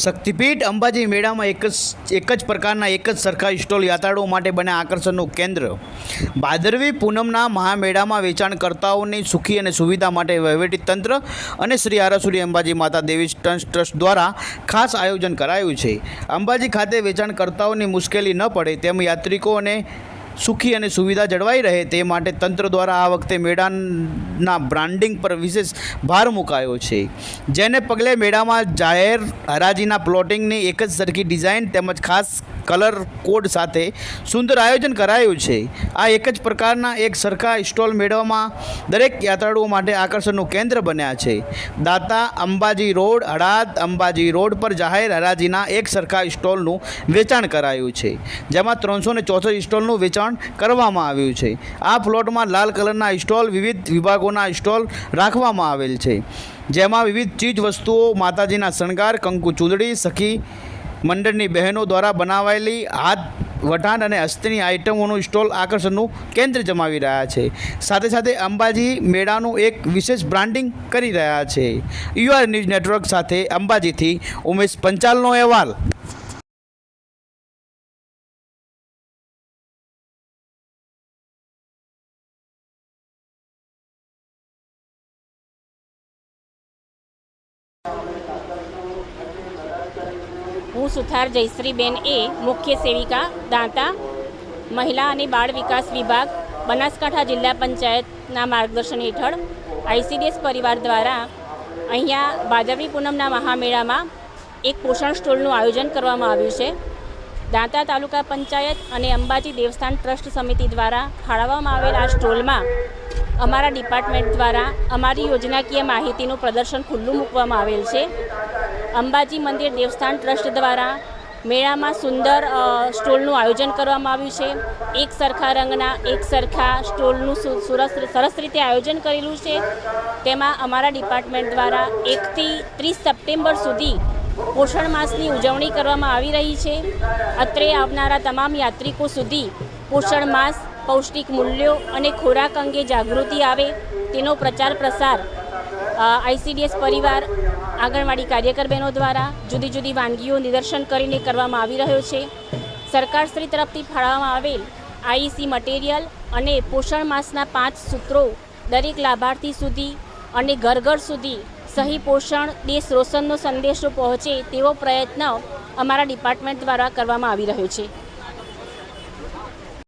શક્તિપીઠ અંબાજી મેળામાં એક જ પ્રકારના એક જ સરખા સ્ટોલ યાત્રાળુઓ માટે બને આકર્ષણનું કેન્દ્ર। ભાદરવી પૂનમના મહામેળામાં વેચાણકર્તાઓની સુખી અને સુવિધા માટે વહીવટીતંત્ર અને શ્રી આરાસુરી અંબાજી માતા દેવી ટ્રસ્ટ દ્વારા ખાસ આયોજન કરાયું છે। અંબાજી ખાતે વેચાણકર્તાઓની મુશ્કેલી ન પડે તેમ યાત્રિકોને સુખી અને સુવિધા જળવાઈ રહે તે માટે તંત્ર દ્વારા આ વખતે મેળાના બ્રાન્ડિંગ પર વિશેષ ભાર મુકાયો છે, જેને પગલે મેળામાં જાહેર હરાજીના પ્લોટિંગની એક જ સરખી ડિઝાઇન તેમજ ખાસ કલર કોડ સાથે સુંદર આયોજન કરાયું છે। આ એક જ પ્રકારના એક સરખા સ્ટોલ મેળામાં દરેક યાત્રાળુઓ માટે આકર્ષણનું કેન્દ્ર બન્યા છે। દાતા અંબાજી રોડ, હળાદ અંબાજી રોડ પર જાહેર હરાજીના એક સરખા સ્ટોલનું વેચાણ કરાયું છે, જેમાં 364 સ્ટોલનું વેચાણ કરવામાં આવ્યું છે। આ પ્લોટમાં લાલ કલરના સ્ટોલ, વિવિધ વિભાગોના સ્ટોલ રાખવામાં આવેલ છે, જેમાં વિવિધ ચીજ વસ્તુઓ, માતાજીના શણગાર, કંકુ, ચૂંદડી, સખી મંડળની બહેનો દ્વારા બનાવાયેલી હાથ વટાણ અને હસ્તની આઇટમોનું સ્ટોલ આકર્ષણનું કેન્દ્ર જમાવી રહ્યા છે। સાથે સાથે અંબાજી મેળાનું એક વિશેષ બ્રાન્ડિંગ કરી રહ્યા છે। યુઆર ન્યૂઝ નેટવર્ક સાથે અંબાજીથી ઉમેશ પંચાલનો અહેવાલ। હું સુથાર જયશ્રીબેન એ મુખ્ય સેવિકા દાંતા મહિલા અને બાળ વિકાસ વિભાગ બનાસકાંઠા જિલ્લા પંચાયતના માર્ગદર્શન હેઠળ આઈસીડીએસ પરિવાર દ્વારા અહીંયા ભાદરવી પૂનમના મહામેળામાં એક પોષણ સ્ટોલનું આયોજન કરવામાં આવ્યું છે। દાંતા તાલુકા પંચાયત અને અંબાજી દેવસ્થાન ટ્રસ્ટ સમિતિ દ્વારા ફાળવવામાં આવેલ આ સ્ટોલમાં અમારા ડિપાર્ટમેન્ટ દ્વારા અમારી યોજનાકીય માહિતીનું પ્રદર્શન ખુલ્લું મૂકવામાં આવેલ છે। અંબાજી મંદિર દેવસ્થાન ટ્રસ્ટ દ્વારા મેળામાં સુંદર સ્ટોલનું આયોજન કરવામાં આવ્યું છે। એક સરખા રંગના એક સરખા સ્ટોલનું સરસ રીતે આયોજન કરેલું છે। તેમાં અમારા ડિપાર્ટમેન્ટ દ્વારા 1 થી 30 સપ્ટેમ્બર સુધી પોષણ માસની ઉજવણી કરવામાં આવી રહી છે। અત્રે આવનારા તમામ યાત્રિકો સુધી પોષણ માસ, પૌષ્ટિક મૂલ્યો અને ખોરાક અંગે જાગૃતિ આવે તેનો પ્રચાર પ્રસાર આઈસીડીએસ પરિવાર, આંગણવાડી કાર્યકર બહેનો દ્વારા જુદી જુદી વાનગીઓ નિદર્શન કરીને કરવામાં આવી રહ્યો છે। સરકારશ્રી તરફથી ફાળવવામાં આવેલ આઈસી મટીરિયલ અને પોષણ માસના 5 સૂત્રો દરેક લાભાર્થી સુધી અને ઘર ઘર સુધી સહી પોષણ દેશ રોશનનો સંદેશો પહોંચે તેવો પ્રયત્ન અમારા ડિપાર્ટમેન્ટ દ્વારા કરવામાં આવી રહ્યો છે।